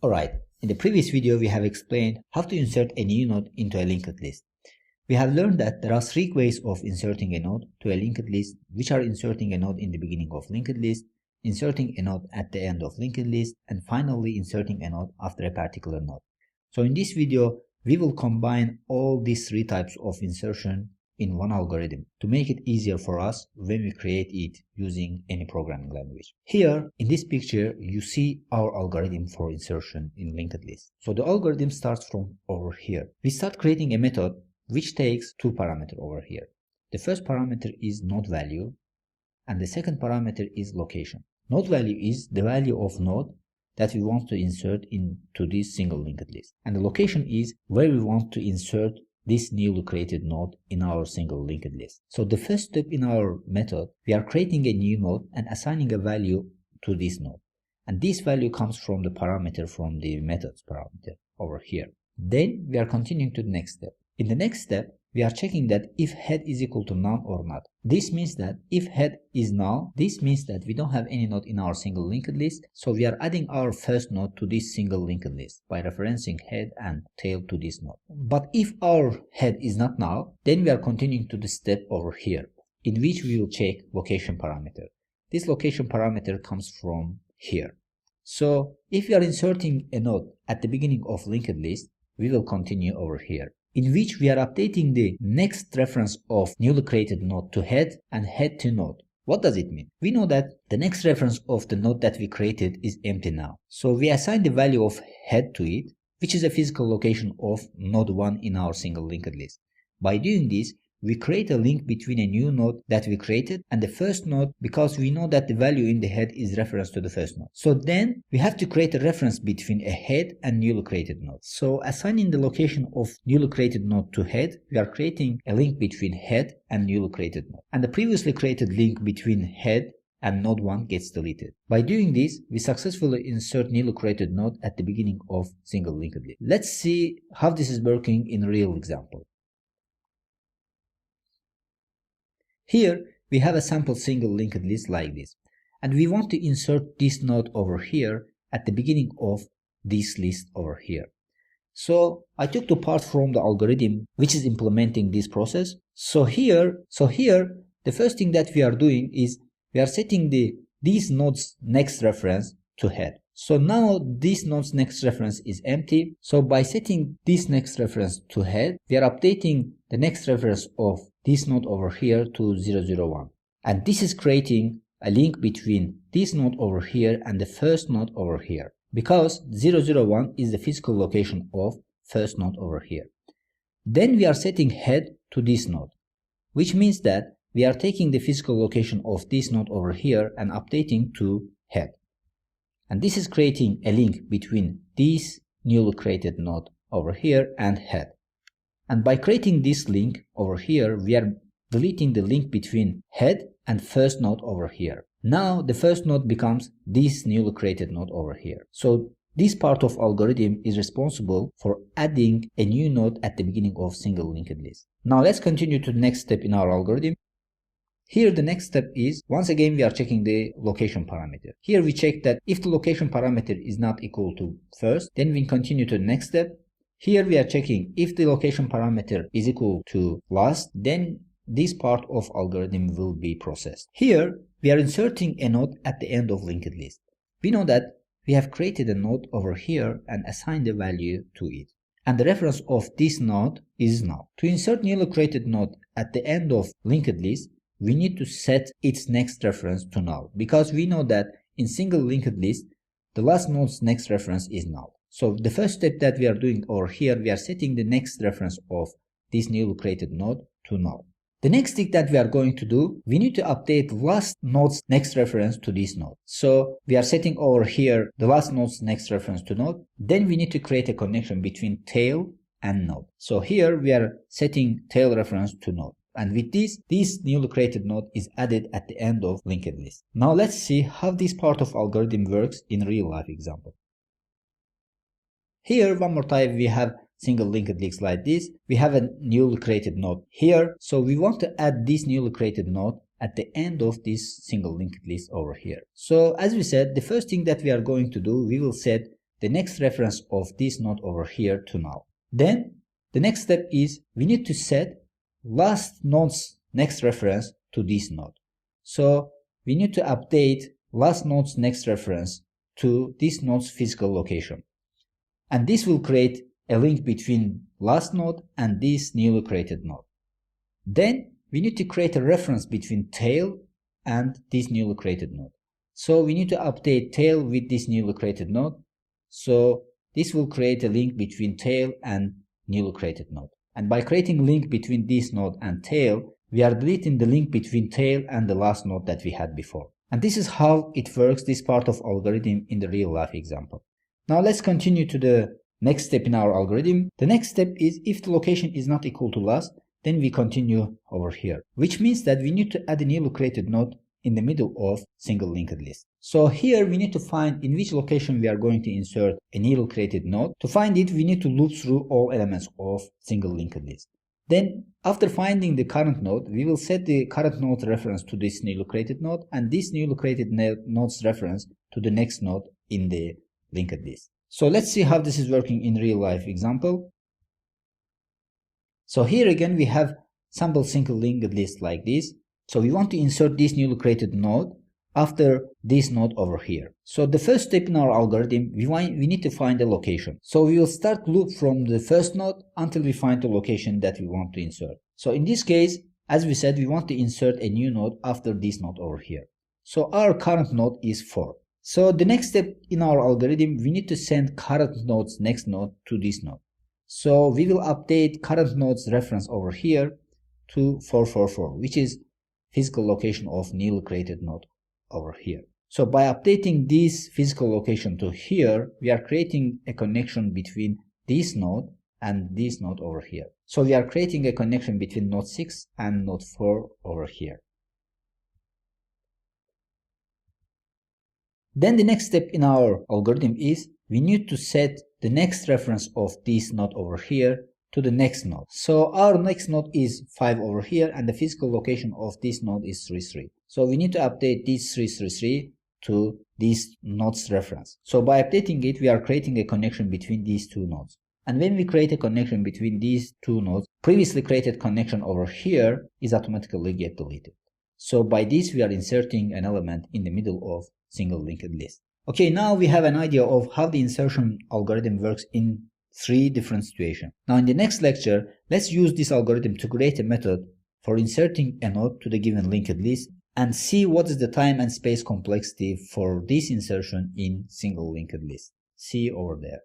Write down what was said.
Alright, in the previous video we have explained how to insert a new node into a linked list. We have learned that there are three ways of inserting a node to a linked list, which are inserting a node in the beginning of linked list, inserting a node at the end of linked list, and finally inserting a node after a particular node. So in this video we will combine all these three types of insertion in one algorithm to make it easier for us when we create it using any programming language. Here in this picture you see our algorithm for insertion in linked list. So the algorithm starts from over here. We start creating a method which takes two parameters over here. The first parameter is node value and the second parameter is location. Node value is the value of node that we want to insert into this single linked list, and the location is where we want to insert this newly created node in our single linked list. So the first step in our method, we are creating a new node and assigning a value to this node. And this value comes from the parameter from the methods parameter over here. Then we are continuing to the next step. In the next step, we are checking that if head is equal to null or not. This means that if head is null, this means that we don't have any node in our single linked list, so we are adding our first node to this single linked list by referencing head and tail to this node. But if our head is not null, then we are continuing to the step over here, in which we will check location parameter. This location parameter comes from here. So if we are inserting a node at the beginning of linked list, we will continue over here, in which we are updating the next reference of newly created node to head and head to node. What does it mean? We know that the next reference of the node that we created is empty now. So we assign the value of head to it, which is a physical location of node 1 in our single linked list. By doing this, we create a link between a new node that we created and the first node, because we know that the value in the head is reference to the first node. So then we have to create a reference between a head and newly created node. So assigning the location of newly created node to head, we are creating a link between head and newly created node. And the previously created link between head and node 1 gets deleted. By doing this, we successfully insert newly created node at the beginning of single linked list. Let's see how this is working in a real example. Here we have a sample single linked list like this, and we want to insert this node over here at the beginning of this list over here. So I took the part from the algorithm which is implementing this process. So here the first thing that we are doing is we are setting these nodes next reference to head. So now this node's next reference is empty. So by setting this next reference to head, we are updating the next reference of this node over here to 001. And this is creating a link between this node over here and the first node over here, because 001 is the physical location of first node over here. Then we are setting head to this node, which means that we are taking the physical location of this node over here and updating to head. And this is creating a link between this newly created node over here and head. And by creating this link over here, we are deleting the link between head and first node over here. Now the first node becomes this newly created node over here. So this part of algorithm is responsible for adding a new node at the beginning of single linked list. Now let's continue to the next step in our algorithm. Here the next step is, once again we are checking the location parameter. Here we check that if the location parameter is not equal to first, then we continue to the next step. Here we are checking if the location parameter is equal to last, then this part of algorithm will be processed. Here we are inserting a node at the end of linked list. We know that we have created a node over here and assigned the value to it, and the reference of this node is null. To insert newly created node at the end of linked list, we need to set its next reference to null, because we know that in single linked list the last node's next reference is null. So the first step that we are doing over here, we are setting the next reference of this newly created node to null. The next thing that we are going to do, we need to update last node's next reference to this node. So we are setting over here the last node's next reference to node. Then we need to create a connection between tail and node. So here we are setting tail reference to node. And with this newly created node is added at the end of linked list. Now let's see how this part of algorithm works in real life example. Here one more time we have single linked list like this. We have a newly created node here. So we want to add this newly created node at the end of this single linked list over here. So as we said, the first thing that we are going to do, we will set the next reference of this node over here to null. Then the next step is we need to set last node's next reference to this node. So we need to update last node's next reference to this node's physical location. And this will create a link between last node and this newly created node. Then we need to create a reference between tail and this newly created node. So we need to update tail with this newly created node. So this will create a link between tail and newly created node. And by creating a link between this node and tail, we are deleting the link between tail and the last node that we had before. And this is how it works, this part of algorithm in the real life example. Now let's continue to the next step in our algorithm. The next step is if the location is not equal to last, then we continue over here, which means that we need to add a newly created node in the middle of single linked list. So here we need to find in which location we are going to insert a newly created node. To find it, we need to loop through all elements of single linked list. Then after finding the current node, we will set the current node reference to this newly created node and this newly created node's reference to the next node in the linked list. So let's see how this is working in real life example. So here again we have sample single linked list like this. So we want to insert this newly created node after this node over here. So the first step in our algorithm, we need to find a location. So we will start loop from the first node until we find the location that we want to insert. So in this case, as we said, we want to insert a new node after this node over here. So our current node is 4. So the next step in our algorithm, we need to send current node's next node to this node. So we will update current node's reference over here to 444, which is physical location of newly created node over here. So by updating this physical location to here, we are creating a connection between this node and this node over here. So we are creating a connection between node 6 and node 4 over here. Then the next step in our algorithm is we need to set the next reference of this node over here to the next node. So our next node is 5 over here and the physical location of this node is 33. So we need to update this 333 to this node's reference. So by updating it, we are creating a connection between these two nodes. And when we create a connection between these two nodes, previously created connection over here is automatically get deleted. So by this, we are inserting an element in the middle of single linked list. Okay, now we have an idea of how the insertion algorithm works in 3 different situations. Now in the next lecture, let's use this algorithm to create a method for inserting a node to the given linked list and see what is the time and space complexity for this insertion in single linked list. See you over there.